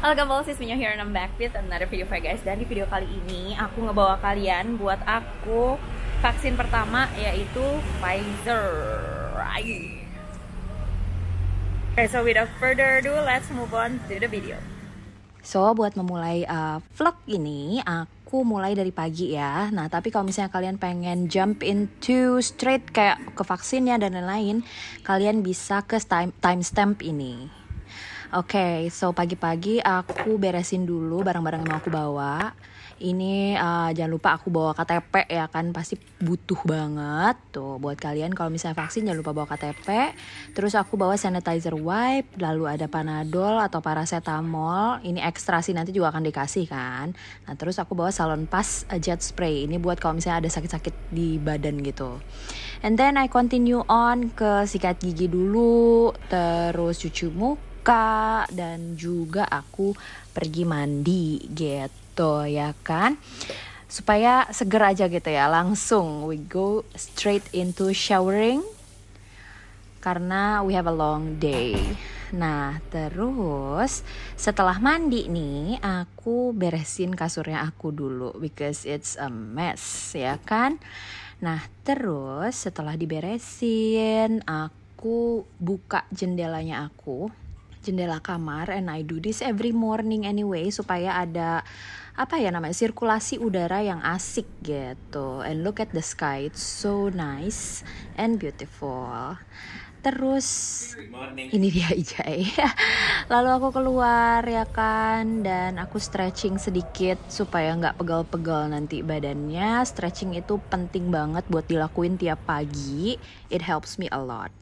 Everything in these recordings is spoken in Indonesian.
Halo Gambalsis, Minyo here and I'm back with another video for you guys. Dan di video kali ini aku ngebawa kalian buat aku vaksin pertama, yaitu Pfizer. Okay, so without further ado, let's move on to the video. So buat memulai vlog ini, aku mulai dari pagi ya. Nah tapi kalau misalnya kalian pengen jump into straight kayak ke vaksinnya dan lain-lain, kalian bisa ke timestamp ini. Oke, so pagi-pagi aku beresin dulu barang-barang yang mau aku bawa. Ini jangan lupa aku bawa KTP ya kan, pasti butuh banget. Tuh buat kalian kalau misalnya vaksin jangan lupa bawa KTP. Terus aku bawa sanitizer wipe, lalu ada Panadol atau paracetamol. Ini ekstra sih, nanti juga akan dikasih kan. Nah terus aku bawa Salonpas jet spray. Ini buat kalau misalnya ada sakit-sakit di badan gitu. And then I continue on ke sikat gigi dulu, terus cuci muka, dan juga aku pergi mandi gitu ya kan, supaya seger aja gitu ya. Langsung we go straight into showering karena we have a long day. Nah terus setelah mandi nih aku beresin kasurnya aku dulu because it's a mess ya kan. Nah terus setelah diberesin aku buka jendelanya aku, jendela kamar, and I do this every morning anyway supaya ada sirkulasi udara yang asik gitu. And look at the sky, it's so nice and beautiful. Terus ini dia Ijay. Lalu aku keluar ya kan, dan aku stretching sedikit supaya nggak pegal-pegal nanti badannya. Stretching itu penting banget buat dilakuin tiap pagi. It helps me a lot.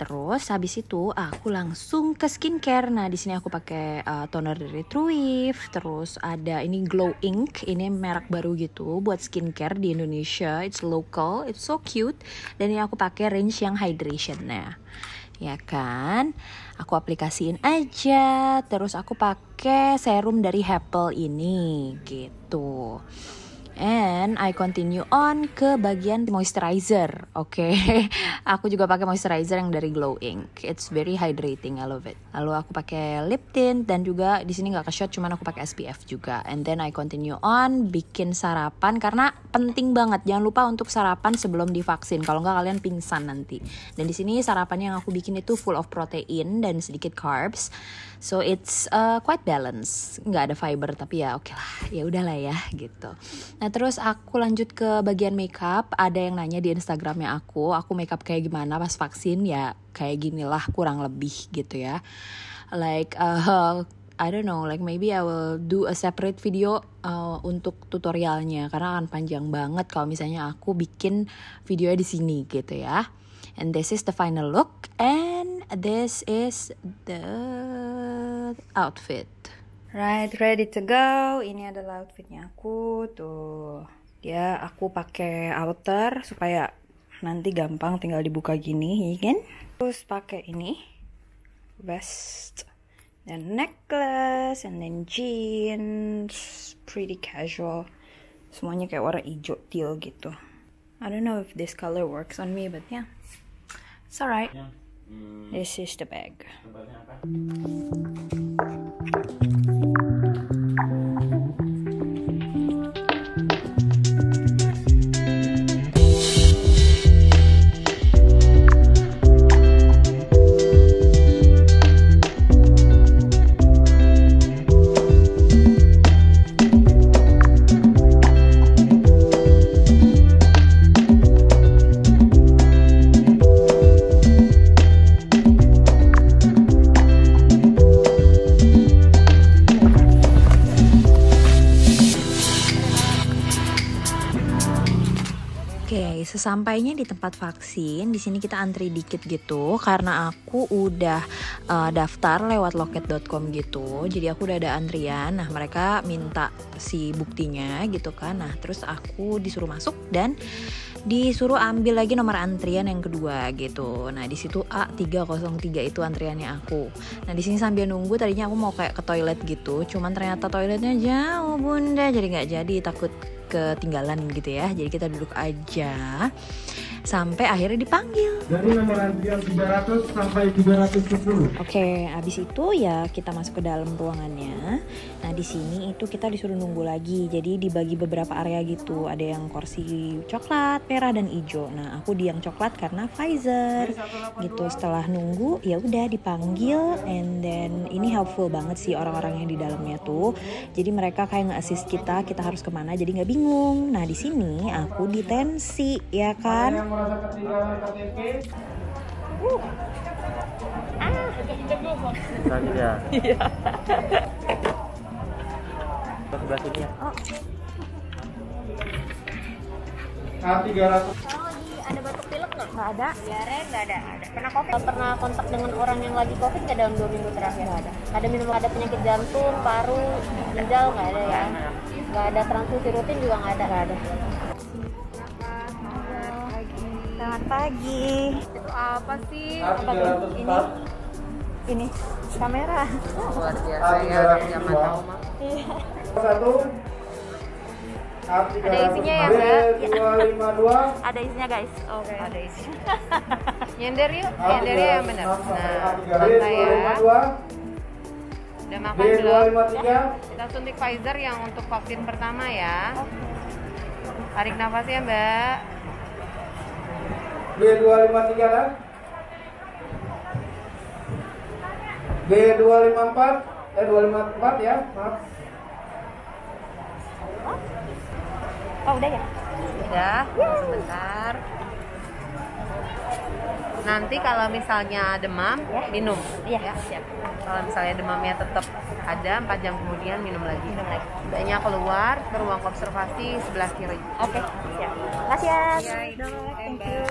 Terus habis itu aku langsung ke skincare. Nah di sini aku pakai toner dari Truif. Terus ada ini Glow Ink. Ini merek baru gitu buat skincare di Indonesia. It's local, it's so cute. Dan ini aku pakai range yang hydration-nya. Ya kan? Aku aplikasiin aja. Terus aku pakai serum dari Heppel ini gitu. And I continue on ke bagian moisturizer. Oke. Aku juga pakai moisturizer yang dari Glow Ink. It's very hydrating, I love it. Lalu aku pakai lip tint, dan juga di sini nggak ke shot, cuman aku pakai SPF juga. And then I continue on bikin sarapan karena penting banget. Jangan lupa untuk sarapan sebelum divaksin. Kalau nggak kalian pingsan nanti. Dan di sini sarapannya yang aku bikin itu full of protein dan sedikit carbs. So it's quite balanced. Nggak ada fiber tapi ya oke lah. Ya udahlah ya gitu. Nah terus aku lanjut ke bagian makeup. Ada yang nanya di Instagramnya aku makeup kayak gimana pas vaksin. Ya kayak ginilah kurang lebih gitu ya. Like I don't know, like maybe I will do a separate video untuk tutorialnya karena akan panjang banget kalau misalnya aku bikin videonya di sini gitu ya. And this is the final look, and this is the outfit. Right, ready to go. Ini adalah outfitnya aku tuh. Dia aku pakai outer supaya nanti gampang tinggal dibuka gini, ya kan? Terus pakai ini vest, dan necklace, and then jeans, pretty casual. Semuanya kayak warna hijau teal gitu. I don't know if this color works on me, but yeah, it's alright. This is the bag. Sesampainya di tempat vaksin, di sini kita antri dikit gitu karena aku udah daftar lewat loket.com gitu. Jadi aku udah ada antrian. Nah, mereka minta si buktinya gitu kan. Nah, terus aku disuruh masuk dan disuruh ambil lagi nomor antrian yang kedua gitu. Nah, di situ A303 itu antriannya aku. Nah, di sini sambil nunggu tadinya aku mau kayak ke toilet gitu. Cuman ternyata toiletnya jauh, Bunda. Jadi nggak jadi, takut ketinggalan gitu ya. Jadi kita duduk aja. sampai akhirnya dipanggil. Dari nomor antrian 300 sampai 310. Oke, habis itu ya kita masuk ke dalam ruangannya. Nah, di sini itu kita disuruh nunggu lagi. Jadi dibagi beberapa area gitu. Ada yang kursi coklat, merah dan hijau. Nah, aku di yang coklat karena Pfizer. Gitu. Setelah nunggu ya udah dipanggil, and then ini helpful banget sih orang-orang yang di dalamnya tuh. Jadi mereka kayak nge-assist kita harus kemana jadi nggak bingung. Nah, di sini aku ditensi ya kan. Yang merasa ketinggalan KTP. Tadi ya. Iya. Sebelah sini ya. A300. Sekarang lagi ada batuk pilek nggak? Nggak ada. Diare nggak ada. Pernah COVID? Pernah kontak dengan orang yang lagi COVID nggak dalam 2 minggu terakhir? Nggak ada. Ada minum, ada penyakit jantung, paru, ginjal nggak ada ya? Nggak ada transfusi rutin juga nggak ada. Nggak ada. Selamat pagi. Itu apa sih? Apa tuh? Ini kamera. Luar biasa ya, dari zaman tahu mah. Iya. Satu. Ada isinya ya, Mbak? B252. Ada isinya guys. Oke. Ada isinya. Nyender yuk, nyender ya yang benar. Nah, santai ya. B252. Udah makan belum? B253. Kita suntik Pfizer yang untuk vaksin pertama ya. Tarik nafas ya, Mbak. B253 kan? B254. 254 ya, maaf. Oh, udah ya? Udah, sebentar. Nanti kalau misalnya demam, minum. Iya. Ya, siap. Kalau misalnya demamnya tetap ada, 4 jam kemudian minum lagi. Sebaiknya keluar ke ruang observasi sebelah kiri. Oke, siap. Makasih ya. Iya, Thank you.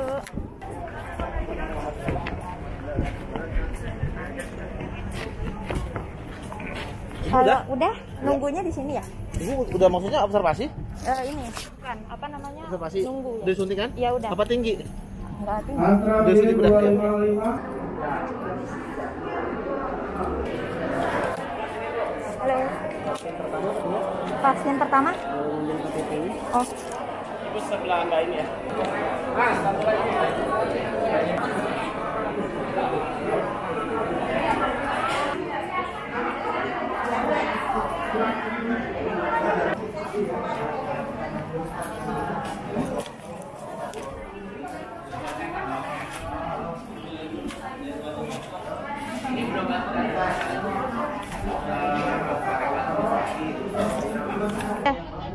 Kalau udah nunggunya di sini ya? Ini udah maksudnya observasi? Ini bukan apa namanya? Observasi. Nunggu ya. Udah suntik kan? Ya udah. Apa tinggi? Enggak tinggi. Antra Udah suntik udah. B255. Halo. Vaksin pertama? Oh. Terus sebelah Anda ini ya.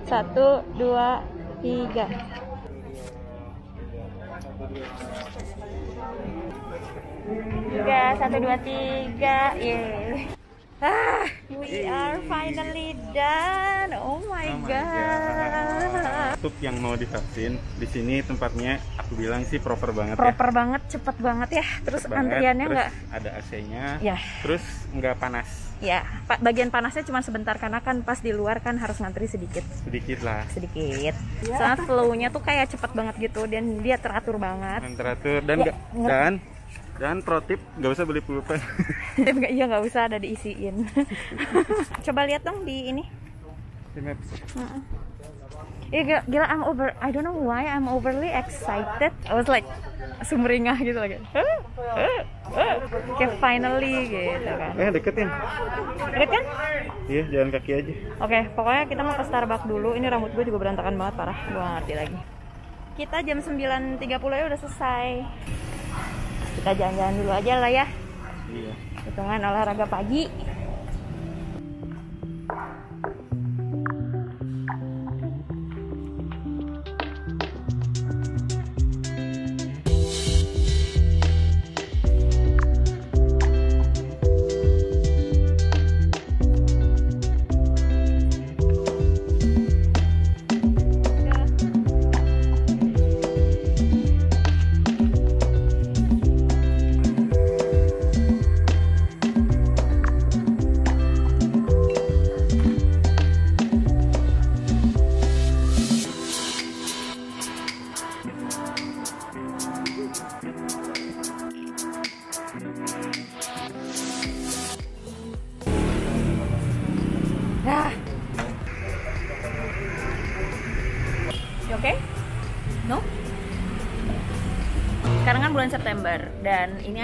Satu, dua, tiga. Tiga, satu, dua, tiga. Yeah. We are finally done. Oh my god. Untuk yang mau divaksin, di sini tempatnya aku bilang sih proper banget Proper banget, cepet banget ya. Terus Cepet banget, antriannya terus nggak? ada AC-nya. Ya. Terus nggak panas. Ya, bagian panasnya cuma sebentar karena kan pas di luar kan harus ngantri sedikit. Sedikit lah. Sedikit. Soalnya flow-nya tuh kayak cepet banget gitu dan dia teratur banget. Yang teratur dan Ya, dan pro tip, nggak usah beli pulpen. Iya nggak usah ada diisiin. Coba lihat dong di ini. Di Maps. Iya gila, I don't know why I'm overly excited. I was like sumringah gitu lagi. Kayak finally gitu kan. Deket ya? Deket kan? Iya, jalan kaki aja. Oke, pokoknya kita mau ke Starbucks dulu. Ini rambut gue juga berantakan banget, parah. Gue gak ngerti lagi. Kita jam 9.30 ya udah selesai. Kita jalan-jalan dulu aja lah ya. Iya. Hitungan olahraga pagi. bulan September dan ini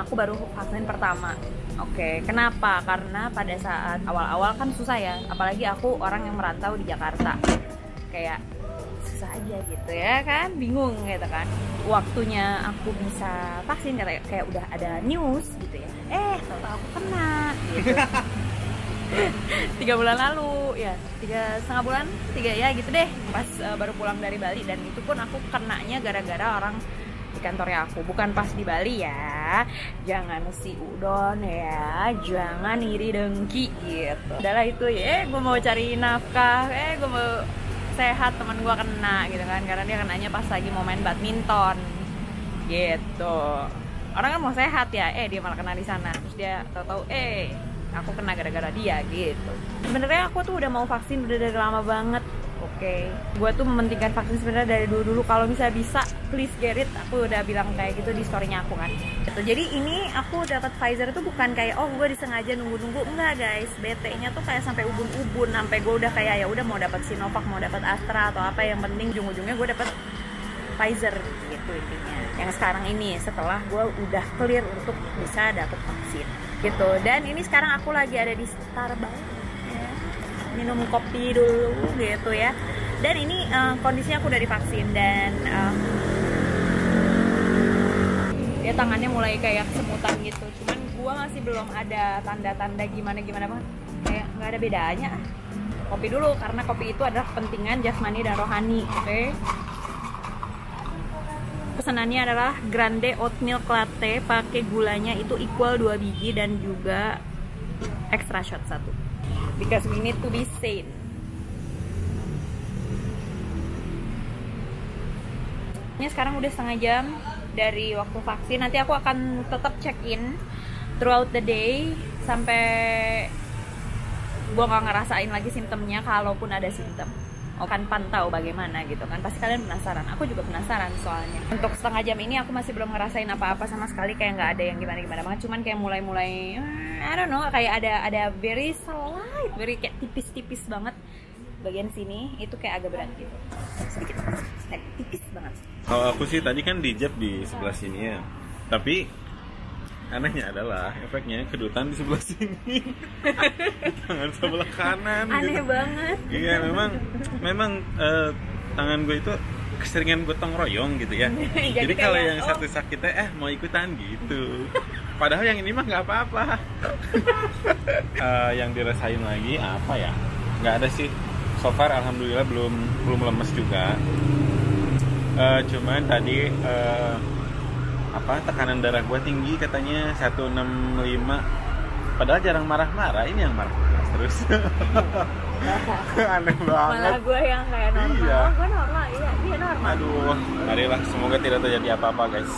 aku baru vaksin pertama. Oke, kenapa? Karena pada saat awal-awal kan susah ya, apalagi aku orang yang merantau di Jakarta. Kayak susah aja gitu ya kan, bingung gitu kan. Waktunya aku bisa vaksin kayak udah ada news gitu ya. Tahu-tahu aku kena gitu. 3 bulan lalu ya, 3,5 bulan, 3 ya gitu deh. Pas baru pulang dari Bali dan itu pun aku kenanya gara-gara orang di kantornya aku, bukan pas di Bali ya. Jangan si udon ya, jangan iri dengki gitu. Adalah itu ya, gue mau cari nafkah, gue mau sehat, teman gue kena gitu kan, karena dia kenanya pas lagi mau main badminton gitu. Orang kan mau sehat ya, dia malah kena di sana. Terus dia tahu-tahu aku kena gara-gara dia gitu. Sebenarnya aku tuh udah mau vaksin udah dari lama banget. Oke, gue tuh mementingkan vaksin sebenarnya dari dulu. Kalau bisa please get it. Aku udah bilang kayak gitu di storynya aku kan gitu. Jadi ini aku dapat Pfizer itu bukan kayak gue disengaja nunggu-nunggu, enggak guys. BT-nya tuh kayak sampai ubun-ubun, sampai gue udah kayak ya udah mau dapat Sinovac, mau dapat Astra atau apa, yang penting ujung-ujungnya gue dapat Pfizer gitu intinya. Yang sekarang ini setelah gue udah clear untuk bisa dapat vaksin gitu. Dan ini sekarang aku lagi ada di Starbucks. Minum kopi dulu gitu ya. Dan ini kondisinya aku udah divaksin dan dia tangannya mulai kayak kesemutan gitu. Cuman gua masih belum ada tanda-tanda gimana banget. Kayak nggak ada bedanya. Kopi dulu karena kopi itu adalah kepentingan jasmani dan rohani. Oke. Pesanannya adalah grande oat milk latte, pakai gulanya itu equal 2 biji dan juga extra shot 1. Because we need to be sane. Ini sekarang udah setengah jam dari waktu vaksin. Nanti aku akan tetap check-in throughout the day sampai gue nggak ngerasain lagi simptomnya. Kalaupun ada simptom, akan pantau bagaimana gitu kan. Pasti kalian penasaran. Aku juga penasaran soalnya. Untuk setengah jam ini aku masih belum ngerasain apa-apa sama sekali. Kayak nggak ada yang gimana banget. Cuman kayak mulai I don't know, kayak ada very slight, very kayak tipis-tipis banget bagian sini. Itu kayak agak berat gitu, sedikit, tipis banget. Kalau aku sih tadi kan dijab di sebelah sini ya, tapi anehnya adalah efeknya kedutan di sebelah sini. Di tangan sebelah kanan. Aneh gitu banget. Iya, memang tangan gue itu keseringan gotong royong gitu ya. Jadi kalau yang satu sakitnya mau ikutan gitu. Padahal yang ini mah nggak apa-apa. Yang dirasain lagi apa ya? Nggak ada sih. So far alhamdulillah belum lemes juga. Cuman tadi tekanan darah gue tinggi katanya 165. Padahal jarang marah-marah, ini yang marah terus. Aneh banget. Malah gue yang kayak normal. Iya. Gue normal, iya dia normal. Aduh, marilah semoga tidak terjadi apa-apa guys.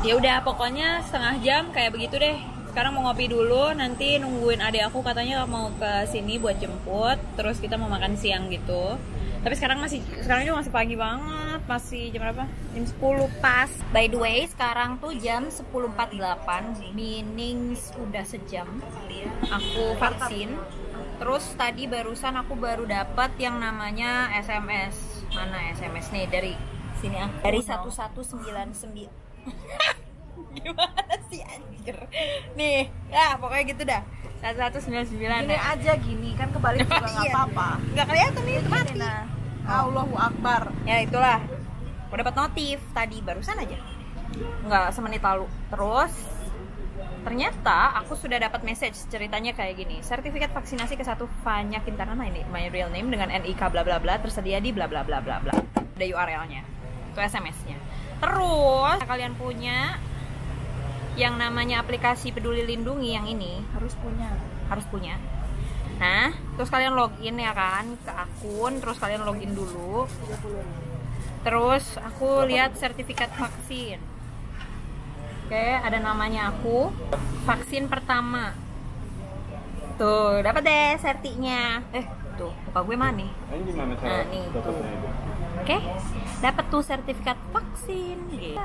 Ya udah, pokoknya setengah jam kayak begitu deh. Sekarang mau ngopi dulu, nanti nungguin adik aku katanya mau ke sini buat jemput. Terus kita mau makan siang gitu. Tapi sekarang juga masih pagi banget. Masih jam berapa? Jam 10 pas. By the way, sekarang tuh jam 10.48, meaning udah sejam aku vaksin. Terus tadi barusan aku baru dapat yang namanya SMS. Mana SMS nih, dari sini ah. Dari 1199. Gimana sih anjir? Nih, ya pokoknya gitu dah. 1199 gini ya. Aja gini, kan kebalik juga nggak apa-apa. Nggak kelihatan nih, itu mati. Nah. Allahu Akbar. Ya itulah. Aku dapat notif tadi barusan aja. Nggak semenit lalu. Terus ternyata aku sudah dapat message, ceritanya kayak gini. Sertifikat vaksinasi ke 1 Fanya Quintana, ini my real name dengan NIK bla bla bla tersedia di bla bla bla bla bla. Ada URL-nya. Itu SMS-nya. Terus kalian punya yang namanya aplikasi Peduli Lindungi yang ini harus punya. Nah, terus kalian login ya kan ke akun, terus kalian login dulu. Terus aku lihat sertifikat vaksin. Oke, ada namanya aku, vaksin pertama. Tuh, dapat deh sertinya. Tuh, muka gue mana nih? Ini gimana cara nih, dapetnya itu? Oke, dapat tuh sertifikat vaksin. Gitu.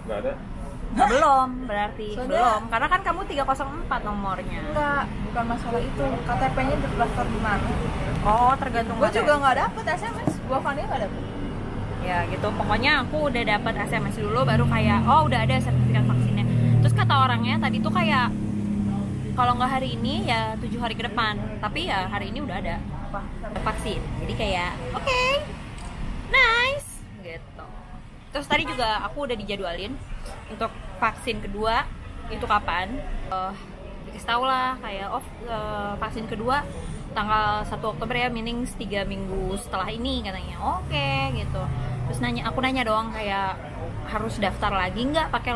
Nggak ada? Belum, berarti belum. Karena kan kamu 304 nomornya. Enggak, bukan masalah itu. KTP-nya terdaftar di mana? Oh, tergantung. Gue juga nggak dapet SMS. Gue Fania nggak dapet. ya gitu. Pokoknya aku udah dapat SMS dulu baru kayak oh udah ada sertifikat vaksinnya. Terus kata orangnya tadi tuh kayak kalau nggak hari ini ya 7 hari ke depan, tapi ya hari ini udah ada vaksin. Jadi kayak oke, nice gitu. Terus tadi juga aku udah dijadwalin untuk vaksin kedua itu kapan. Dikasih tau lah kayak vaksin kedua tanggal 1 Oktober ya, meaning 3 minggu setelah ini katanya. Oke gitu. Terus aku nanya doang kayak harus daftar lagi nggak pakai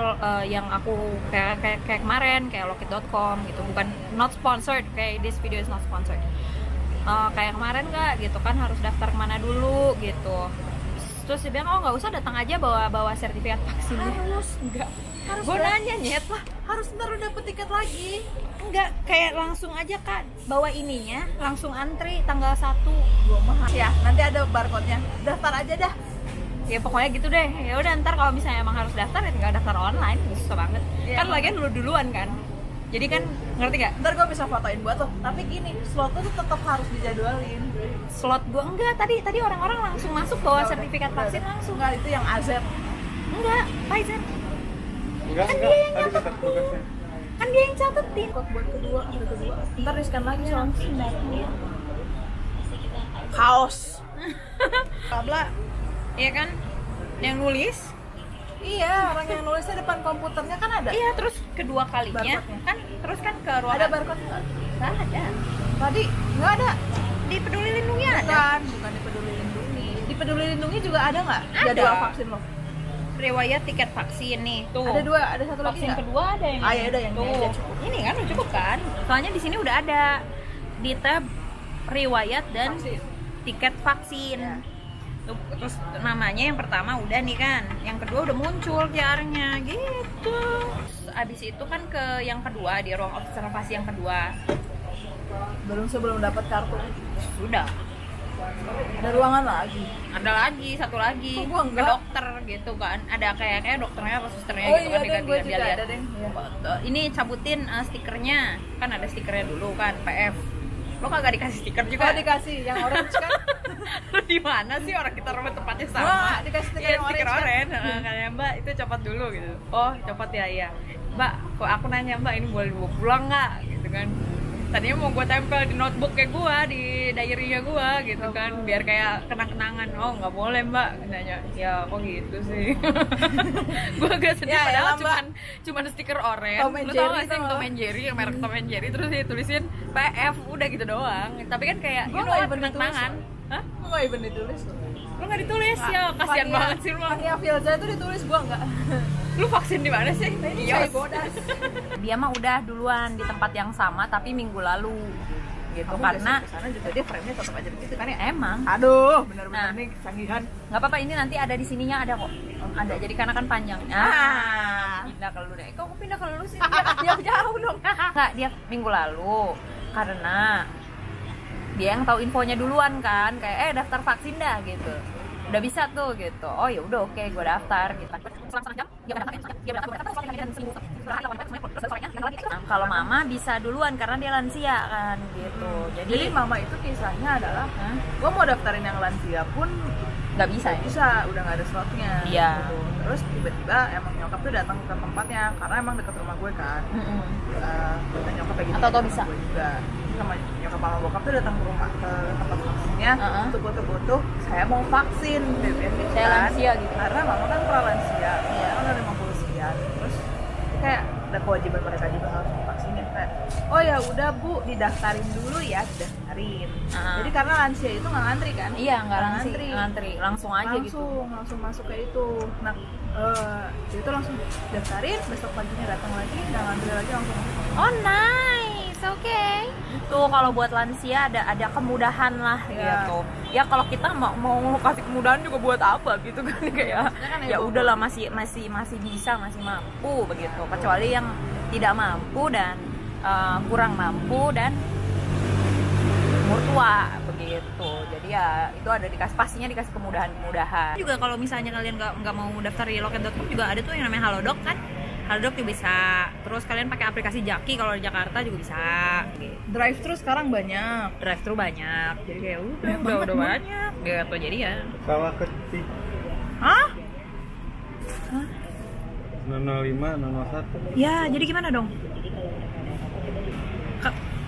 yang aku kayak kemarin kayak Lockit.com gitu, bukan not sponsored, kayak this video is not sponsored. Kayak kemarin nggak gitu kan, harus daftar kemana dulu gitu. Terus dia bilang oh nggak usah, datang aja bawa sertifikat vaksin. Harus enggak? Harus. Gue nanya nyet lah, Harus ntar udah dapet tiket lagi. enggak, kayak langsung aja kak bawa ininya, langsung antri tanggal 1. Gua mah ya, nanti ada barcode-nya. Daftar aja dah. Ya pokoknya gitu deh. Ya udah ntar kalau misalnya emang harus daftar ya tinggal daftar online, susah banget. Iya, Kan lagian duluan kan. Jadi kan ngerti gak? Ntar gue bisa fotoin buat lo. Tapi gini, slot tuh tetap harus dijadwalin. Slot gua enggak, tadi orang-orang langsung masuk bawa Ya udah, sertifikat vaksin langsung. Enggak, itu yang AZ. Enggak, Pfizer. Enggak, Kan enggak. dia yang Tadi nyatet. kata tugasnya. Kan dia yang catetin. Buat kedua, hari kedua. Ntar riskan lagi soalnya. Iya. Kaos. Kabla. Iya kan? Yang nulis. Iya, orang yang nulisnya depan komputernya kan ada. Iya, terus kedua kalinya Barcode-nya. kan terus kan ke ruangan. Ada barcode nggak? Nggak ada. Tadi nggak ada. Di Peduli Lindungi ada. Bukan di Peduli Lindungi. Di Peduli Lindungi juga ada nggak? Ada. Jadwal vaksin lo. Riwayat tiket vaksin nih. Tuh. Ada 2, ada satu lagi Vaksin nggak? kedua ada yang Ah, ya udah, yang ini tuh. aja cukup. Ini kan udah cukup kan? Soalnya di sini udah ada di tab riwayat dan Vaksin. tiket vaksin. Ya. Tuh, terus namanya yang pertama udah nih kan, yang kedua udah muncul QR-nya gitu. Terus abis itu kan ke yang kedua, di ruang observasi yang kedua. Sebelum dapat kartu. Sudah. Ada ruangan lagi. Ada lagi, satu lagi. Kok gua Ke enggak? dokter gitu kan. Ada kayak dokternya apa susternya Oh gitu iya, kan, deh, gue dia juga lihat. ada deh. Iya. Ini cabutin stikernya. Kan ada stikernya dulu kan, PF. Lo kagak dikasih stiker juga? Oh, dikasih yang orange kan? Lo di mana sih, orang kita rumah tempatnya sama? Wah, dikasih stiker Iya, yang stiker orange kan? orange. Kayak Mbak, itu copot dulu gitu. Oh, copot ya, iya. Mbak, kok aku nanya Mbak, ini boleh dibawa pulang nggak? Gitu kan. Tadinya mau gue tempel di notebook kayak gue, di diary-nya gue gitu kan, biar kayak kenang-kenangan. Oh nggak boleh Mbak, nanya. Ya kok gitu sih. Gue agak sedih Ya, padahal elah, cuman stiker orange. Tom and Lu tau Jerry gak sih yang tuh. Tom and Jerry, yang merek Tom and Jerry, terus ditulisin PF, udah gitu doang. Tapi kan kayak Gua you know nggak what, even kenang-kenangan. Hah? Gue nggak even ditulis. Lu nggak ditulis ya, kasihan banget sih lu. Fania Filza itu ditulis, gue nggak. Lu vaksin di mana sih? Ini Iya. saya bodas. Dia mah udah duluan di tempat yang sama tapi minggu lalu gitu, karena Sana juga dia frame-nya tetap aja begitu kan ya. emang Aduh, bener-bener Nah. nih kecanggihan. nggak apa-apa, ini nanti ada di sininya, ada kok, ada, jadi karena kan panjang. Pindah ke lu deh. Kok aku pindah ke lu sih? Dia jauh dong. Nggak, dia minggu lalu karena dia yang tahu infonya duluan kan, kayak daftar vaksin dah gitu. Udah bisa tuh gitu. Oh ya udah, oke, gue daftar gitu. Selang setengah jam dia kalau mama bisa duluan karena dia lansia kan gitu. Jadi mama itu kisahnya adalah, gue mau daftarin yang lansia pun nggak bisa ya? bisa, udah nggak ada slotnya. Iya. Gitu. Terus tiba-tiba emang nyokap tuh datang ke tempatnya karena emang deket rumah gue kan. Dan nyokap kayak gitu. Atau bisa. Gue juga sama nyokap sama bokap tuh datang ke rumah, ke tempat vaksinnya. Untuk foto-foto, saya mau vaksin. Saya lansia gitu. Karena mama kan pralansia, Iya. kan udah 50 sekian. Terus kayak ada kewajiban mereka juga harus divaksin. Kayak, oh ya udah Bu, didaftarin dulu ya, didaftarin. Jadi karena lansia itu nggak ngantri kan? Iya, nggak ngantri. ngantri, langsung aja gitu. Langsung masuk ke itu. Nah, itu langsung daftarin, besok paginya datang lagi, nggak ngantri lagi, langsung masuk. Oh nice, oke. Tuh kalau buat lansia ada kemudahan lah gitu. Ya kalau kita mau kasih kemudahan juga buat apa gitu kan, kayak ya udahlah, masih bisa, masih mampu begitu. Kecuali yang tidak mampu dan kurang mampu dan umur tua begitu. Jadi ya itu ada pastinya dikasih kemudahan. Juga kalau misalnya kalian nggak mau daftar di Lockit.com juga ada tuh yang namanya Halodoc kan. Halodoc juga bisa. Terus kalian pakai aplikasi Jaki kalau di Jakarta juga bisa. Drive-thru sekarang banyak. Drive-thru banyak. Jadi kayak udah banyak gitu. Jadi ya Salah ketik. 005 001. Ya, jadi gimana dong?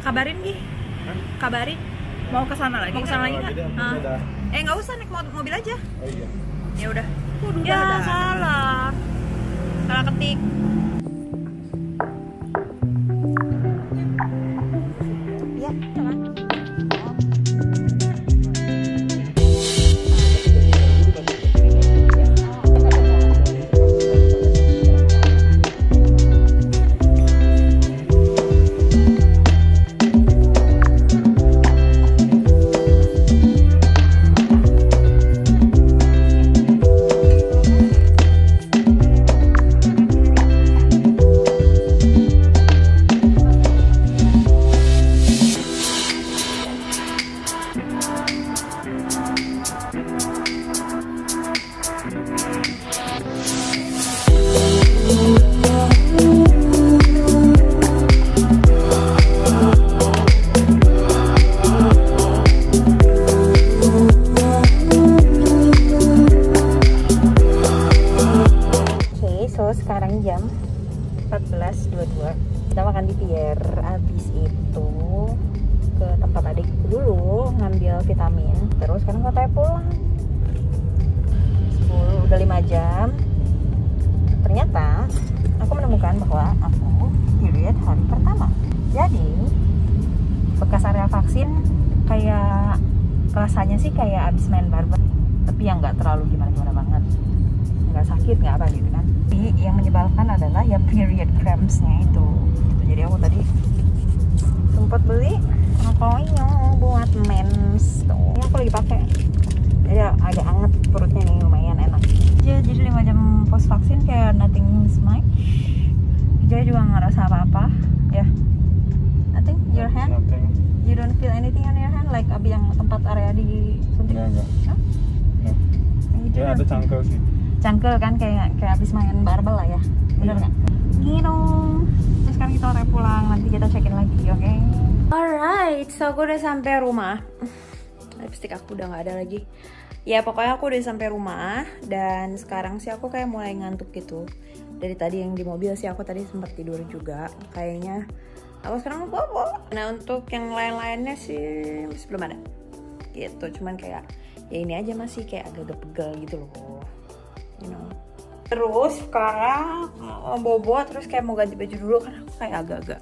Kabarin Gi. Kabarin. Mau ke sana lagi? Mau ke sana lagi nggak? Nggak usah, naik mobil aja. Oh iya. Ya udah. Ya salah ketik. Ya, teman. Sekarang jam 14.22, kita makan di pier. Abis itu ke tempat adikku dulu ngambil vitamin, terus sekarang katanya pulang 10, udah 5 jam. Ternyata aku menemukan bahwa aku period hari pertama. Jadi bekas area vaksin kayak rasanya sih kayak abis main barber, tapi yang nggak terlalu gimana-gimana banget, nggak sakit nggak apa gitu kan. Tapi yang menyebalkan adalah ya period cramps-nya itu. Jadi aku tadi sempat beli alkoholnya buat mens tuh. Ini aku lagi pakai. Jadi agak anget perutnya nih, lumayan enak. Jadi 5 jam post vaksin kayak nothing much. Jadi juga nggak rasa apa-apa. Ya. Nothing. Your hand? Nothing. You don't feel anything on your hand? Like abi yang tempat area di suntik? Enggak. Ya ada cangkel sih. Cangkel kan kayak habis main barbel lah ya, bener nggak? Gitu. Terus sekarang kita udah pulang, nanti kita check-in lagi, oke? Alright, so aku udah sampai rumah. Lipstick aku udah nggak ada lagi. Ya pokoknya aku udah sampai rumah dan sekarang sih aku kayak mulai ngantuk gitu. Dari tadi yang di mobil sih aku tadi sempat tidur juga. Kayaknya aku sekarang bobo. Nah untuk yang lain-lainnya sih masih belum ada. Gitu, cuman kayak ya ini aja masih kayak agak-agak pegel gitu loh. You know. Terus sekarang bobo, terus kayak mau ganti baju dulu karena aku kayak agak-agak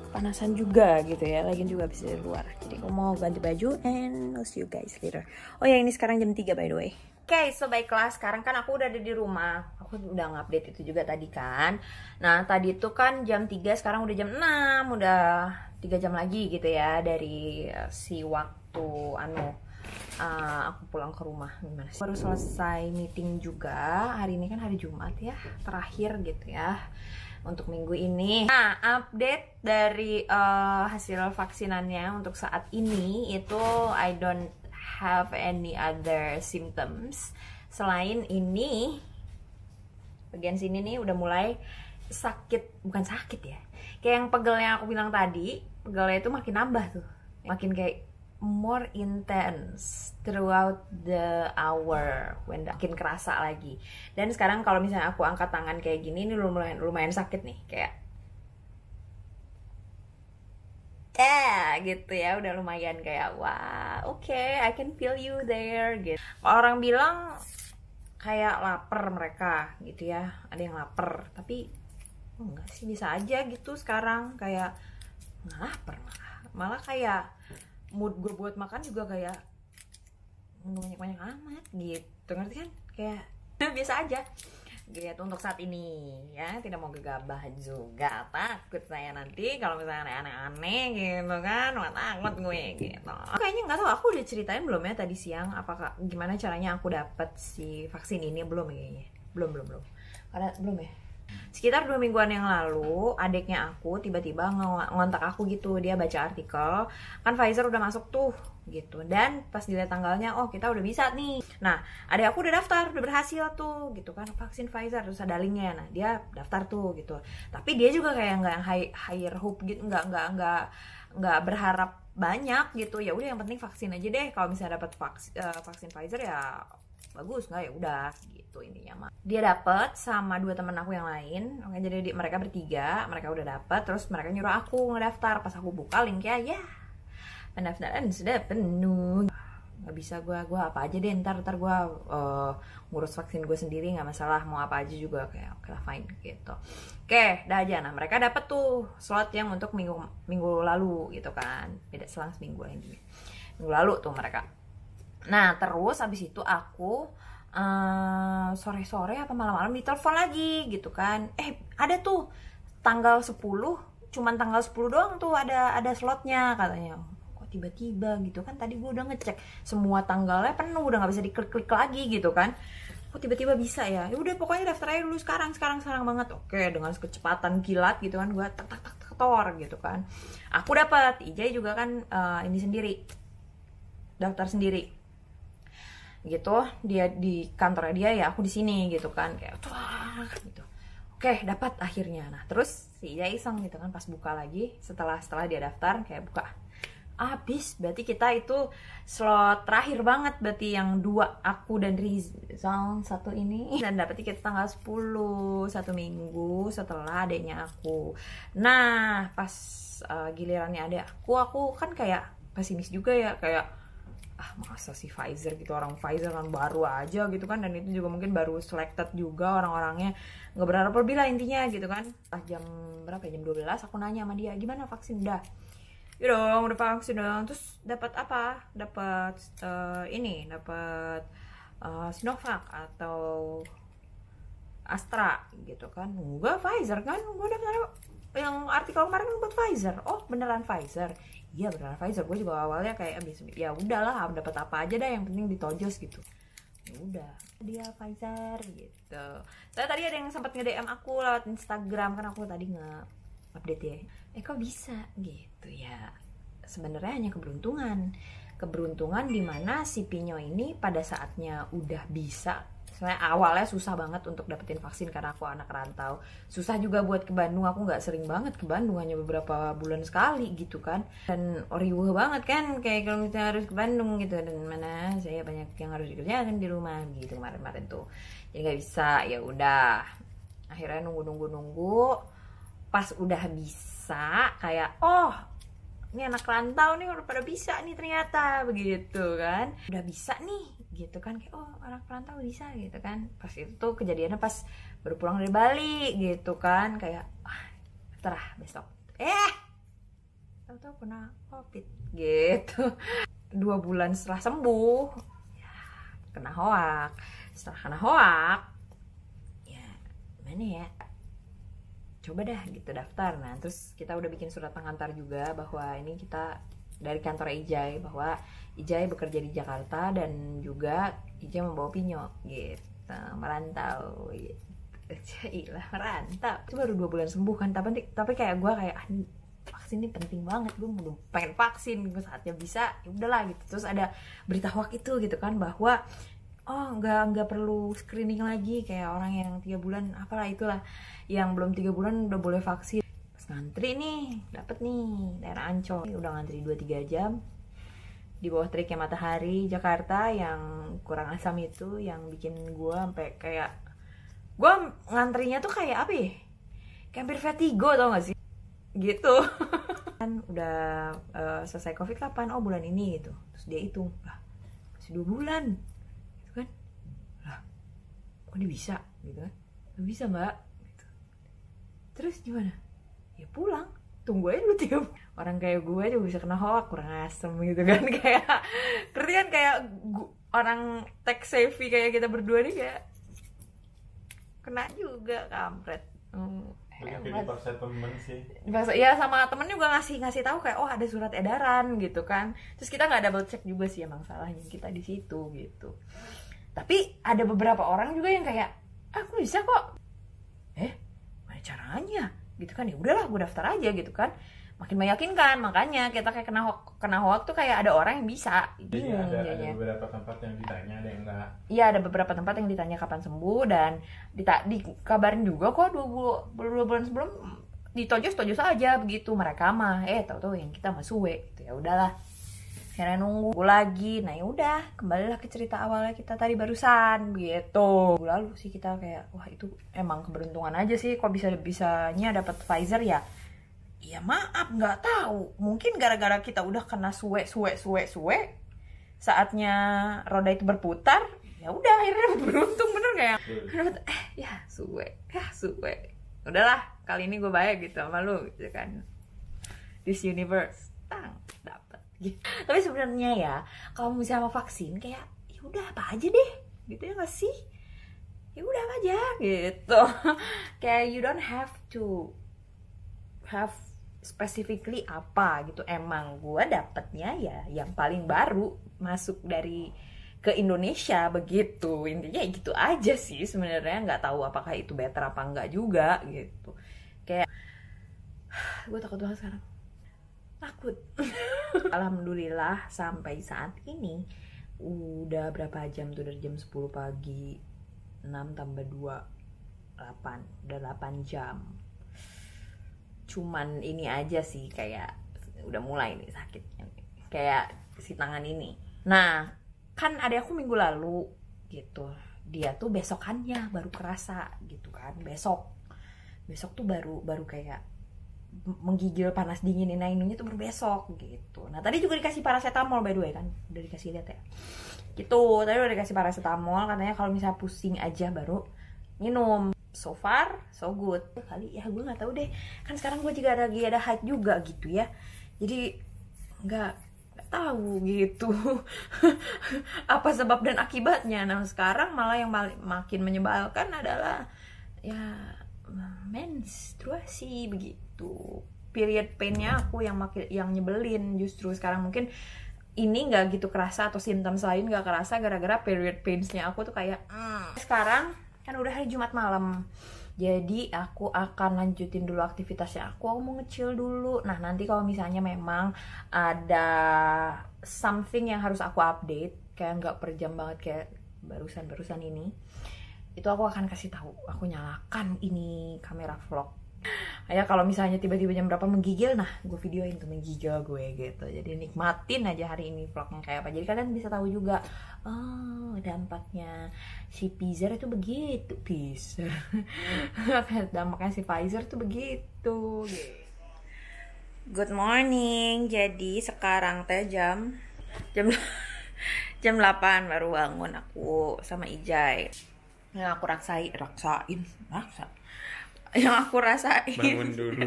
kepanasan juga gitu ya, lagian juga habis dari luar. Jadi aku mau ganti baju and I'll see you guys later. Oh ya ini sekarang jam 3 by the way. Oke, so baiklah, sekarang kan aku udah ada di rumah. Aku udah ngupdate itu juga tadi kan. Nah tadi itu kan jam 3, sekarang udah jam 6, udah 3 jam lagi gitu ya dari si waktu aku pulang ke rumah. Gimana sih? Baru selesai meeting juga. Hari ini kan hari Jumat ya, terakhir gitu ya untuk minggu ini. Nah, update dari hasil vaksinannya untuk saat ini itu I don't have any other symptoms selain ini. Bagian sini nih udah mulai sakit, bukan sakit ya. Kayak yang pegel yang aku bilang tadi, pegelnya itu makin nambah tuh. Makin kayak more intense throughout the hour when makin kerasa lagi. Dan sekarang kalau misalnya aku angkat tangan kayak gini ini lumayan sakit nih, kayak gitu ya, udah lumayan kayak wah, okay, I can feel you there gitu. Orang bilang kayak lapar mereka gitu ya, ada yang lapar, tapi enggak sih, bisa aja gitu sekarang kayak nggak lapar, malah kayak mood gue buat makan juga kayak nggak banyak amat gitu, ngerti kan? Kayak biasa aja gitu untuk saat ini ya, tidak mau gegabah juga, takut saya nanti kalau misalnya aneh-aneh gitu kan, takut gue gitu. Kayaknya nggak tahu, aku udah ceritain belum ya tadi siang apakah gimana caranya aku dapat si vaksin ini, belum ya kayaknya, belum karena belum ya. Sekitar 2 mingguan yang lalu adiknya aku tiba-tiba ngontak aku gitu, dia baca artikel kan Pfizer udah masuk tuh gitu, dan pas dilihat tanggalnya, oh kita udah bisa nih. Nah adik aku udah daftar, udah berhasil tuh gitu kan, vaksin Pfizer, terus ada linknya. Nah dia daftar tuh gitu, tapi dia juga kayak nggak higher hope gitu, nggak berharap banyak gitu. Ya udah yang penting vaksin aja deh, kalau misalnya dapat vaksin Pfizer ya bagus, nggak ya udah gitu. gitu intinya mah. Dia dapet sama 2 temen aku yang lain. Oke, jadi mereka bertiga, mereka udah dapet, terus mereka nyuruh aku ngedaftar. Pas aku buka linknya, ya pendaftaran sudah penuh. Gak bisa gue apa aja deh, ntar gue ngurus vaksin gue sendiri, nggak masalah, mau apa aja juga, kayak oke lah fine gitu. Oke, dah aja. Nah mereka dapet tuh slot yang untuk minggu lalu gitu kan, beda selang seminggu lah intinya, minggu lalu tuh mereka. Nah terus abis itu aku sore-sore apa malam-malam ditelepon lagi gitu kan, ada tuh tanggal 10, cuman tanggal 10 doang tuh ada slotnya katanya. Tiba-tiba gitu kan, tadi gue udah ngecek semua tanggalnya penuh, udah nggak bisa diklik-klik lagi gitu kan, kok tiba-tiba bisa ya. Ya udah pokoknya daftar aja dulu sekarang banget. Oke, dengan kecepatan kilat gitu kan, gue tak tor gitu kan. Aku dapat, Ijai juga kan ini sendiri, daftar sendiri gitu, dia di kantornya dia, ya aku di sini gitu kan, kayak gitu. Oke, dapat akhirnya. Nah terus si Ijai iseng gitu kan, pas buka lagi setelah dia daftar, kayak buka habis, berarti kita itu slot terakhir banget, berarti yang 2 aku dan Rizal 1 ini, dan dapet tiket tanggal 10, 1 minggu setelah adeknya aku. Nah pas gilirannya adek aku kan kayak pesimis juga ya, kayak masa sih Pfizer gitu, orang Pfizer kan baru aja gitu kan, dan itu juga mungkin baru selected juga orang-orangnya, nggak berharap lebih lah intinya gitu kan. Jam berapa ya, jam 12 aku nanya sama dia, gimana vaksin? Udah ya dong, udah vaksin dong. Terus dapat apa? Dapat dapat Sinovac atau Astra gitu kan. Enggak, Pfizer kan. Gue daftar yang artikel kemarin buat Pfizer. Oh beneran Pfizer? Iya beneran Pfizer. Gue juga awalnya kayak ya udahlah, dapat apa aja dah, yang penting ditojos gitu. Ya udah, dia Pfizer gitu. Saya tadi ada yang sempat nge-DM aku lewat Instagram, kan aku tadi nge-update ya. Kok bisa gitu ya. Sebenarnya hanya keberuntungan dimana si Pinyo ini pada saatnya udah bisa. Sebenarnya awalnya susah banget untuk dapetin vaksin karena aku anak rantau, susah juga buat ke Bandung, aku nggak sering banget ke Bandung, hanya beberapa bulan sekali gitu kan, dan riuh banget kan kayak kalau misalnya harus ke Bandung gitu, dan mana saya banyak yang harus dikerjakan di rumah gitu kemarin tuh, jadi nggak bisa. Ya udah akhirnya nunggu pas udah bisa, kayak ini anak rantau nih udah pada bisa nih ternyata, begitu kan, udah bisa nih gitu kan, kayak anak rantau bisa gitu kan. Pas itu tuh kejadiannya pas baru pulang dari Bali gitu kan, kayak terah besok tahu-tahu kena COVID gitu. 2 bulan setelah sembuh ya kena hoak. Setelah kena hoak ya gimana ya, coba dah gitu daftar. Nah terus kita udah bikin surat pengantar juga bahwa ini kita dari kantor Ijai, bahwa Ijai bekerja di Jakarta dan juga Ijai membawa Pinyo gitu, merantau gitu. Iyalah merantau, itu baru 2 bulan sembuh kan, tapi kayak gue kayak vaksin ini penting banget, gue udah pengen vaksin, gue saatnya bisa, ya udahlah gitu. Terus ada berita hoax itu gitu kan, bahwa nggak perlu screening lagi kayak orang yang 3 bulan apalah itulah, yang belum 3 bulan udah boleh vaksin. Pas ngantri nih, dapet nih daerah Ancol, udah ngantri 2-3 jam di bawah teriknya matahari Jakarta yang kurang asam itu, yang bikin gue sampai kayak gue ngantrinya tuh kayak apa ya, kayak hampir vertigo, tau gak sih gitu. Kan udah selesai COVID kapan? Bulan ini gitu. Terus dia hitung, masih 2 bulan gitu kan, kok dia bisa gitu kan, gak bisa mbak gitu. Terus gimana? Ya pulang, tunggu aja dulu 3 bulan. Orang kayak gue juga bisa kena hoax, kurang asem gitu kan. Kayak ngerti kan, kayak orang tech savvy kayak kita berdua nih kayak kena juga, kampret. Dipaksa temen sih. Ya sama temen juga ngasih tahu kayak ada surat edaran gitu kan. Terus kita nggak double check juga sih emang salahnya kita di situ gitu. Tapi ada beberapa orang juga yang kayak aku bisa kok. Mana caranya? Gitu kan, ya udahlah gue daftar aja gitu kan. Makin meyakinkan, makanya kita kayak kena hoax tuh kayak ada orang yang bisa. Jadi ada beberapa tempat yang ditanya, ada yang enggak. Iya, ada beberapa tempat yang ditanya kapan sembuh, dan dikabarin juga kok 2 bulan sebelum ditojos aja begitu mereka mah. Tahu-tahu yang kita mah suwe gitu. Ya udahlah. Akhirnya nunggu lagi. Nah yaudah, kembalilah ke cerita awalnya kita tadi barusan gitu. Lalu sih kita kayak, wah itu emang keberuntungan aja sih, kok bisanya dapat Pfizer ya. Ya maaf, nggak tahu. Mungkin gara-gara kita udah kena suwe. Saatnya roda itu berputar, ya udah akhirnya beruntung, bener kayak. Ya suwe. Udahlah, kali ini gue baik gitu sama lu gitu kan. This universe, dapet. Gitu. Tapi sebenarnya ya, kalau misalnya mau vaksin kayak ya udah apa aja deh, gitu ya nggak sih? Ya udah apa aja gitu. Kayak you don't have to have specifically apa gitu. Emang gue dapetnya ya yang paling baru masuk dari ke Indonesia begitu. Intinya gitu aja sih sebenarnya, nggak tahu apakah itu better apa enggak juga gitu. Kayak gue takut banget sekarang. Takut. Alhamdulillah sampai saat ini udah berapa jam tuh, dari jam 10 pagi, 6 tambah 2 8, udah 8 jam. Cuman ini aja sih kayak udah mulai nih sakitnya, kayak si tangan ini. Nah kan ada aku minggu lalu gitu, dia tuh besokannya baru kerasa gitu kan. Besok tuh baru kayak menggigil panas dingin, inunya tuh baru besok gitu. Nah tadi juga dikasih paracetamol by the way kan, udah dikasih lihat ya gitu. Tadi udah dikasih paracetamol, katanya kalau misalnya pusing aja baru minum. So far so good. Kali ya gue nggak tahu deh, kan sekarang gue juga lagi ada haid juga gitu ya, jadi nggak tahu gitu apa sebab dan akibatnya. Nah sekarang malah yang makin menyebalkan adalah ya menstruasi begitu. Period painnya aku yang nyebelin justru sekarang. Mungkin ini nggak gitu kerasa atau simptom lain nggak kerasa gara-gara period painsnya aku tuh kayak Sekarang kan udah hari Jumat malam, jadi aku akan lanjutin dulu aktivitasnya. Aku mau nge-chill dulu. Nah nanti kalau misalnya memang ada something yang harus aku update, kayak nggak per jam banget kayak barusan ini, itu aku akan kasih tahu. Aku nyalakan ini kamera vlog. Ya kalau misalnya tiba-tiba jam berapa menggigil, nah gue videoin tuh menggigil gue gitu. Jadi nikmatin aja hari ini vlognya kayak apa. Jadi kalian bisa tahu juga, oh dampaknya si Pfizer itu begitu. Dampaknya si Pfizer itu begitu. Good morning. Jadi sekarang teh jam 8 baru bangun aku sama Ijay. Yang aku raksain yang aku rasain bangun dulu.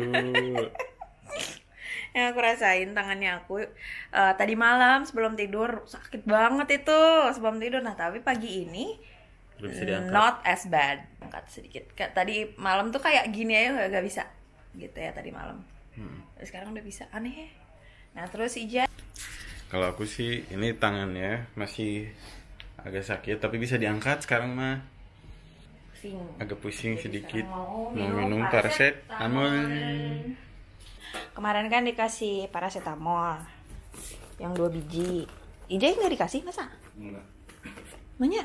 Yang aku rasain tangannya aku tadi malam sebelum tidur sakit banget itu sebelum tidur. Nah tapi pagi ini not as bad, angkat sedikit. Tadi malam tuh kayak gini aja gak bisa gitu ya tadi malam. Sekarang udah bisa, aneh. Nah terus Ija, Kalau aku sih ini tangannya masih agak sakit tapi bisa diangkat sekarang mah. Agak pusing sedikit. Mau minum paracetamol. Kemarin kan dikasih paracetamol yang 2 biji. Ijay nggak dikasih masa? Enggak. Nanya?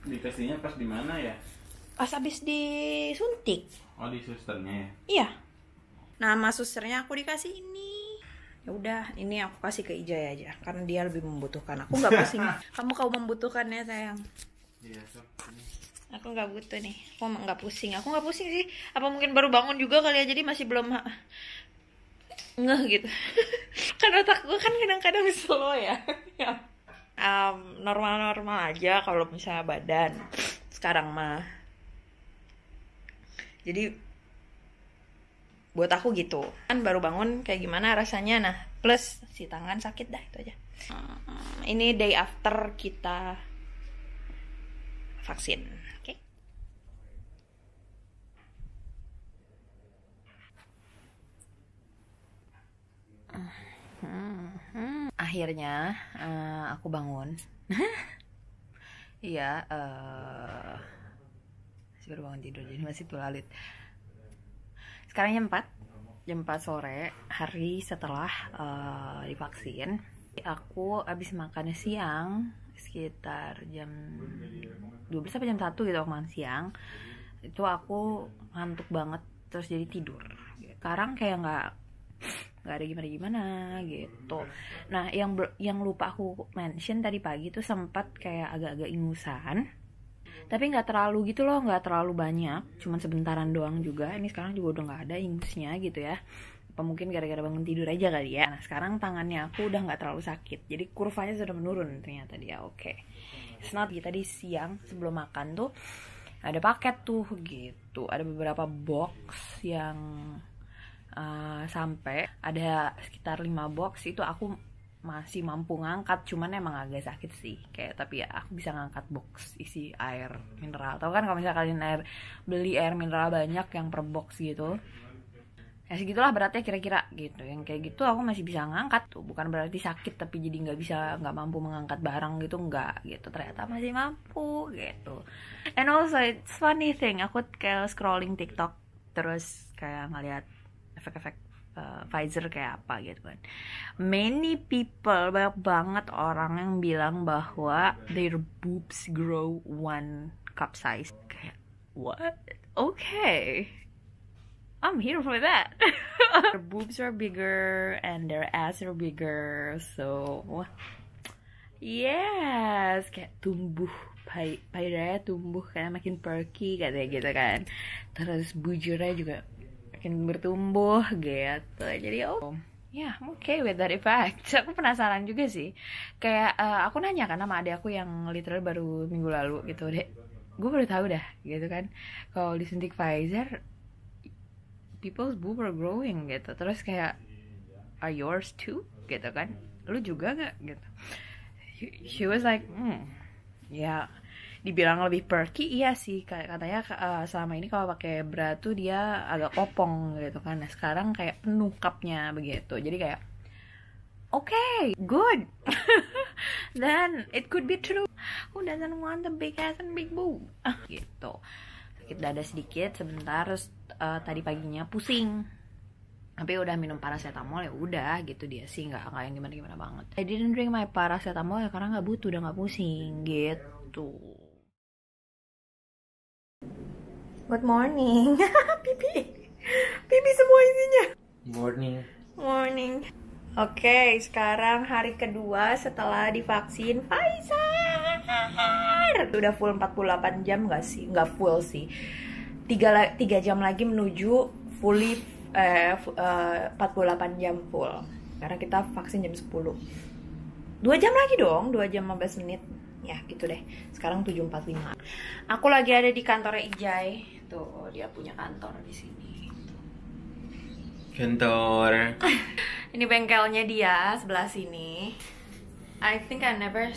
Dikasihnya pas di mana ya? Pas abis disuntik. Oh di susternya ya? Iya. Nama susternya aku dikasih ini. Ya udah, ini aku kasih ke Ijay aja karena dia lebih membutuhkan. Aku nggak pusing. Kamu membutuhkannya sayang. Iya sob. Aku nggak butuh nih. Aku nggak pusing. Aku nggak pusing sih. Apa mungkin baru bangun juga kali ya, jadi masih belum ngeh gitu. Kan otak gue kan kadang-kadang slow ya. Normal-normal aja kalau misalnya badan sekarang mah. Jadi buat aku gitu. Kan baru bangun kayak gimana rasanya. Nah plus si tangan sakit dah, itu aja. Ini day after kita vaksin. Akhirnya aku bangun. Iya, masih baru bangun tidur jadi masih tulalit. Sekarang jam 4 sore, hari setelah divaksin. Aku habis makan siang sekitar jam 12 sampai jam 1 gitu, aku makan siang. Itu aku ngantuk banget terus jadi tidur. Sekarang kayak nggak nggak ada gimana-gimana gitu. Nah, yang lupa aku mention tadi pagi tuh sempat kayak agak-agak ingusan, tapi nggak terlalu gitu loh, nggak terlalu banyak, cuman sebentaran doang juga. Ini sekarang juga udah nggak ada ingusnya gitu ya. Apa mungkin gara-gara bangun tidur aja kali ya. Nah, sekarang tangannya aku udah nggak terlalu sakit, jadi kurvanya sudah menurun ternyata dia. Oke. Senat tadi siang sebelum makan tuh ada paket tuh gitu, ada beberapa box yang sampai ada sekitar 5 box itu aku masih mampu ngangkat, cuman emang agak sakit sih kayak, tapi ya aku bisa ngangkat box isi air mineral. Tahu kan kalau misalnya kalian beli air mineral banyak yang per box gitu, ya segitulah beratnya kira-kira gitu. Yang kayak gitu aku masih bisa ngangkat tuh, bukan berarti sakit tapi jadi nggak mampu mengangkat barang gitu, nggak gitu, ternyata masih mampu gitu. And also it's funny thing, aku kayak scrolling TikTok terus kayak ngeliat efek-efek Pfizer kayak apa gitu kan. Many people, banyak banget orang yang bilang bahwa their boobs grow 1 cup size. Kayak what? Okay, I'm here for that. Their boobs are bigger and their ass are bigger, so yes, kayak tumbuh payudara tumbuh kayak makin perky katanya gitu kan. Terus bujurnya juga makin bertumbuh gitu. Jadi yeah, I'm okay with that effect. Aku penasaran juga sih. Kayak aku nanya kan sama adik aku yang literal baru minggu lalu gitu, dek, gue baru tahu dah gitu kan, kalau disuntik Pfizer people's boob are growing gitu. Terus kayak are yours too gitu kan, lu juga nggak gitu. She was like ya dibilang lebih perky, iya sih katanya. Selama ini kalau pakai bra tuh dia agak kopong gitu kan. Nah sekarang kayak penuh cupnya begitu, jadi kayak okay, good. Then it could be true. Who doesn't want a big ass and big boob gitu. Sakit dada sedikit sebentar, terus tadi paginya pusing, tapi udah minum paracetamol, ya udah gitu. Dia sih nggak yang gimana banget. I didn't drink my paracetamol ya karena nggak butuh, udah nggak pusing gitu. Good morning. pipi semua isinya. Morning. Oke, sekarang hari kedua setelah divaksin Pfizer. Udah full 48 jam nggak sih? Nggak full sih. 3 jam lagi menuju fully 48 jam full. Karena kita vaksin jam 10. 2 jam lagi dong, 2 jam 15 menit. Ya gitu deh. Sekarang 7.45. Aku lagi ada di kantornya Ijay. Tuh, dia punya kantor di sini. Kantor. Ini bengkelnya dia sebelah sini. I think I never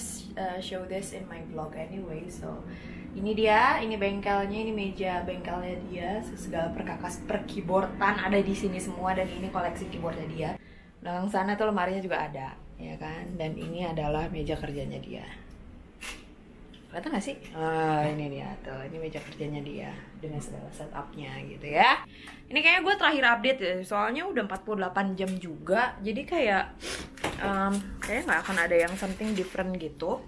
show this in my vlog anyway. So, ini dia, ini bengkelnya, ini meja bengkelnya dia. Segala perkakas keyboardan ada di sini semua, dan ini koleksi keyboardnya dia. Belakang sana tuh lemarinya juga ada, ya kan? Dan ini adalah meja kerjanya dia. Kelihatan gak sih? Ini dia tuh, ini meja kerjanya dia dengan segala setupnya gitu ya. Ini kayaknya gue terakhir update ya, soalnya udah 48 jam juga. Jadi kayak kayaknya gak akan ada yang something different gitu.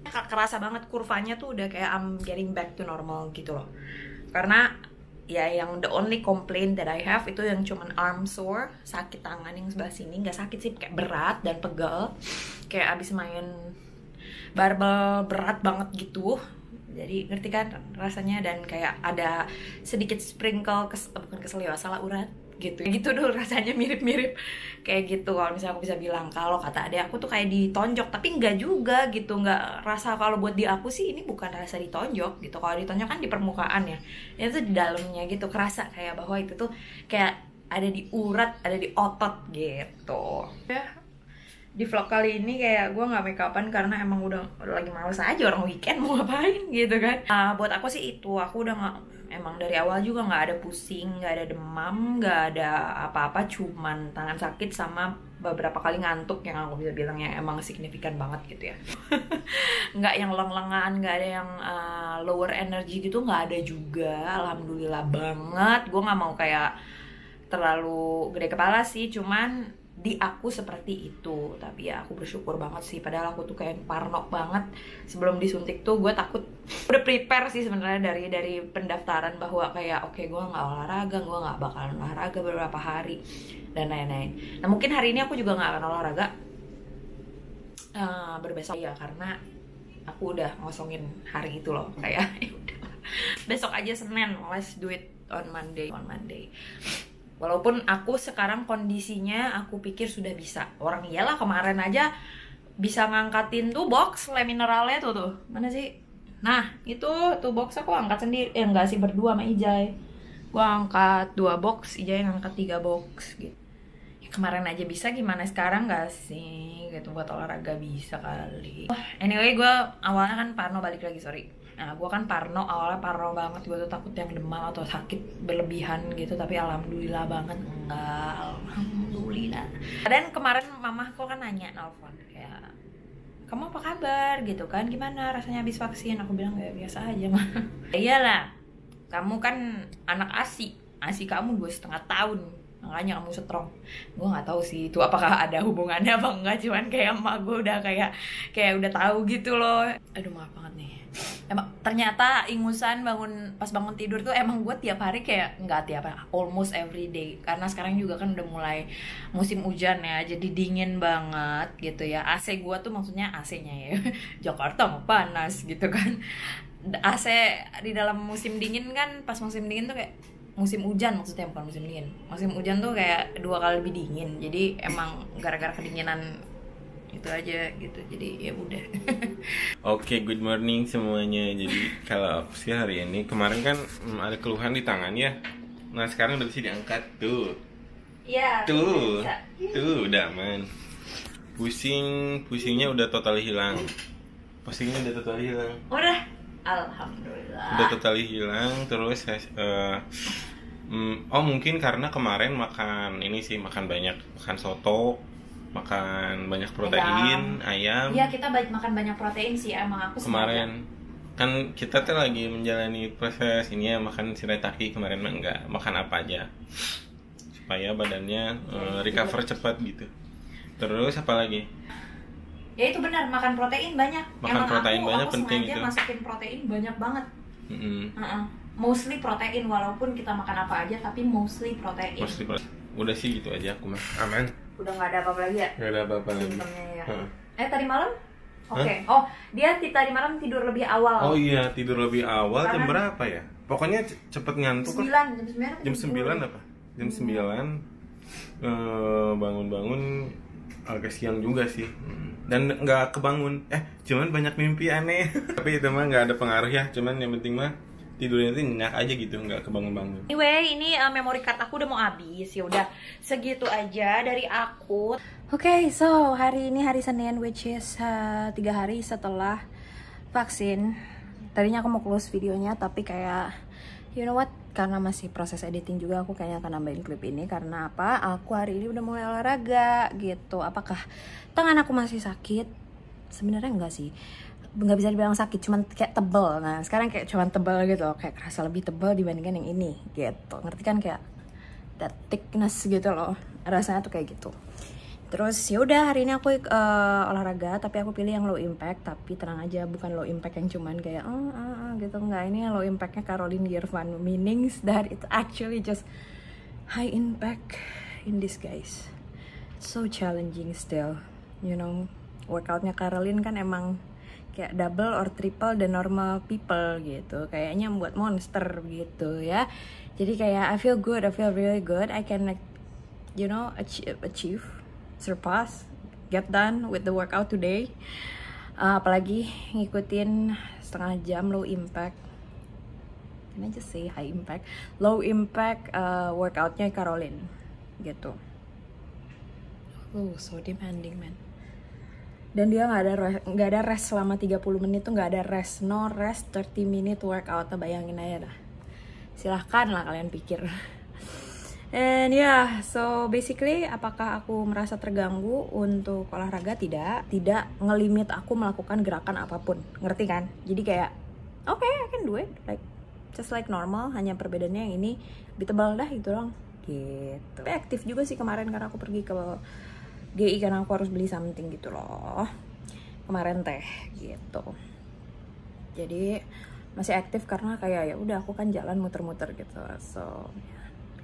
Kerasa banget kurvanya tuh udah kayak I'm getting back to normal gitu loh. Karena ya yang the only complaint that I have itu yang cuman arm sore, sakit tangan yang sebelah sini. Gak sakit sih, kayak berat dan pegel, kayak abis main barbel berat banget gitu. Jadi ngerti kan rasanya, dan kayak ada sedikit sprinkle bukan kesel ya, salah urat gitu. Gitu dulu rasanya, mirip-mirip kayak gitu. Kalau misalnya aku bisa bilang, kalau kata adek aku tuh kayak ditonjok, tapi enggak juga gitu. Enggak rasa, kalau buat di aku sih ini bukan rasa ditonjok gitu. Kalau ditonjok kan di permukaan ya, itu di dalamnya gitu, kerasa kayak bahwa itu tuh kayak ada di urat, ada di otot gitu ya. Di vlog kali ini kayak gue nggak make upan karena emang udah lagi males aja, orang weekend mau ngapain gitu kan. Buat aku sih itu, aku udah nggak, emang dari awal juga nggak ada pusing, nggak ada demam, nggak ada apa-apa, cuman tangan sakit sama beberapa kali ngantuk yang aku bisa bilang yang emang signifikan banget gitu ya. Nggak yang leng-lengan, nggak ada yang lower energy gitu, nggak ada juga, alhamdulillah banget. Gue nggak mau kayak terlalu gede kepala sih, cuman di aku seperti itu. Tapi ya aku bersyukur banget sih, padahal aku tuh kayak parno banget sebelum disuntik tuh. Gue takut, udah prepare sih sebenarnya dari pendaftaran bahwa kayak oke, gue nggak olahraga, gue nggak bakalan olahraga beberapa hari dan lain-lain. Nah mungkin hari ini aku juga nggak akan olahraga berbesok ya, karena aku udah ngosongin hari itu loh, kayak udah besok aja Senin, let's do it on Monday. Walaupun aku sekarang kondisinya aku pikir sudah bisa. Orang iyalah kemarin aja bisa ngangkatin tuh box le mineralnya tuh. Mana sih? Nah, itu tuh box aku angkat sendiri. Enggak sih, berdua sama Ijay. Gua angkat 2 box, Ijay ngangkat 3 box gitu. Ya, kemarin aja bisa, gimana sekarang gak sih? Gitu, buat olahraga bisa kali. Anyway, gua awalnya kan parno, balik lagi, sorry. Nah, gue kan awalnya parno banget. Gue tuh takut yang demam atau sakit berlebihan gitu. Tapi alhamdulillah banget enggak, alhamdulillah. Dan kemarin mamahku kan nanya, nelfon kayak, kamu apa kabar gitu kan, gimana rasanya habis vaksin? Aku bilang kayak biasa aja mah. Iyalah, kamu kan anak ASI kamu 2,5 tahun, makanya kamu strong. Gue nggak tahu sih itu apakah ada hubungannya apa enggak, cuman kayak emak gue udah kayak udah tahu gitu loh. Aduh, maaf banget nih. Emang ternyata ingusan pas bangun tidur tuh emang gue tiap hari kayak almost every day, karena sekarang juga kan udah mulai musim hujan ya, jadi dingin banget gitu ya. AC gue tuh maksudnya AC-nya ya Jakarta mah panas gitu kan. AC di dalam musim dingin kan, pas musim dingin tuh kayak musim hujan, maksudnya bukan musim dingin. Musim hujan tuh kayak 2 kali lebih dingin. Jadi emang gara-gara kedinginan itu aja gitu, jadi ya udah. Oke, good morning semuanya. Jadi kalau aku sih hari ini, kemarin kan ada keluhan di tangan ya. Nah sekarang udah bisa diangkat tuh. Iya. Tuh udah aman. Pusingnya udah total hilang. Pusingnya udah total hilang. Udah, alhamdulillah. Udah total hilang. Terus mungkin karena kemarin makan banyak, makan soto, makan banyak protein, ayam. Iya, kita makan banyak protein sih, emang aku kemarin kan kita tuh lagi menjalani proses ini ya, makan shirataki. Kemarin mah enggak, makan apa aja supaya badannya recover cepat gitu. Terus apa lagi? Ya itu benar, makan protein banyak. Makan protein banyak penting itu. Masukin protein banyak banget. Mostly protein, walaupun kita makan apa aja tapi mostly protein. Udah sih gitu aja aku mah. Aman. Udah nggak ada apa-apa lagi ya? Nggak ada apa-apa lagi. Ya. Tadi malam? Oke. Oh, dia tadi malam tidur lebih awal. Oh iya, tidur lebih awal. Jam berapa ya? Pokoknya cepet ngantuk. Jam 9 apa? Jam 9 bangun-bangun agak siang juga sih. Dan nggak kebangun. Cuman banyak mimpi aneh. Tapi itu mah nggak ada pengaruh ya. Cuman yang penting mah tidurnya tuh nyenyak aja gitu, nggak kebangun-bangun. Anyway, ini memory card aku udah mau habis. Ya udah, segitu aja dari aku. Oke, so hari ini hari Senin, which is 3 hari setelah vaksin. Tadinya aku mau close videonya, tapi kayak you know what, karena masih proses editing juga, aku kayaknya akan nambahin klip ini. Karena apa? Aku hari ini udah mulai olahraga gitu. Apakah tangan aku masih sakit? Sebenarnya enggak sih, nggak bisa dibilang sakit, cuman kayak tebel. Nah sekarang kayak cuman tebel gitu, kayak kerasa lebih tebel dibandingkan yang ini gitu. Ngerti kan, kayak that thickness gitu loh, rasanya tuh kayak gitu. Terus ya udah, hari ini aku olahraga, tapi aku pilih yang low impact. Tapi tenang aja, bukan low impact yang cuman kayak gitu, enggak. Ini yang low impactnya Caroline Girvan, meanings that it actually just high impact in this, guys. So challenging still, you know. Workoutnya Caroline kan emang kayak double or triple the normal people gitu, kayaknya buat monster gitu ya. Jadi kayak I feel really good. I can, like, you know, achieve, surpass, get done with the workout today. Apalagi ngikutin setengah jam low impact, can I just say high impact, low impact workoutnya Caroline gitu. So demanding, man. Dan dia nggak ada rest selama 30 menit tuh, nggak ada rest, no rest 30 minute workout. Bayangin aja dah, silahkan lah kalian pikir. And yeah, so basically apakah aku merasa terganggu untuk olahraga? Tidak ngelimit aku melakukan gerakan apapun, ngerti kan? Jadi kayak okay, I can do it like just like normal, hanya perbedaannya yang ini lebih tebal dah gitu dong gitu. Tapi aktif juga sih kemarin karena aku pergi ke GI karena aku harus beli something gitu loh. Kemarin teh gitu. Jadi masih aktif karena kayak ya udah aku kan jalan muter-muter gitu. So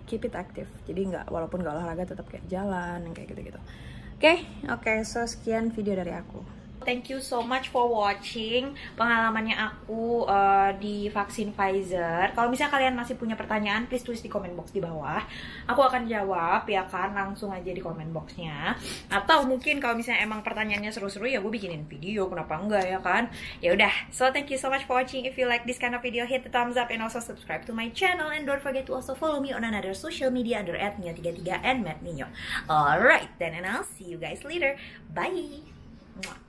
keep it active. Jadi walaupun nggak olahraga tetap kayak jalan yang kayak gitu-gitu. Oke, so sekian video dari aku. Thank you so much for watching pengalamannya aku di vaksin Pfizer. Kalau misalnya kalian masih punya pertanyaan, please tulis di comment box di bawah. Aku akan jawab ya kan, langsung aja di comment boxnya. Atau mungkin kalau misalnya emang pertanyaannya seru-seru ya gue bikinin video, kenapa enggak ya kan? Ya udah, so thank you so much for watching. If you like this kind of video, hit the thumbs up and also subscribe to my channel. And don't forget to also follow me on another social media under @Mio33 and Matt Mio. Alright, then and I'll see you guys later. Bye! Mwah.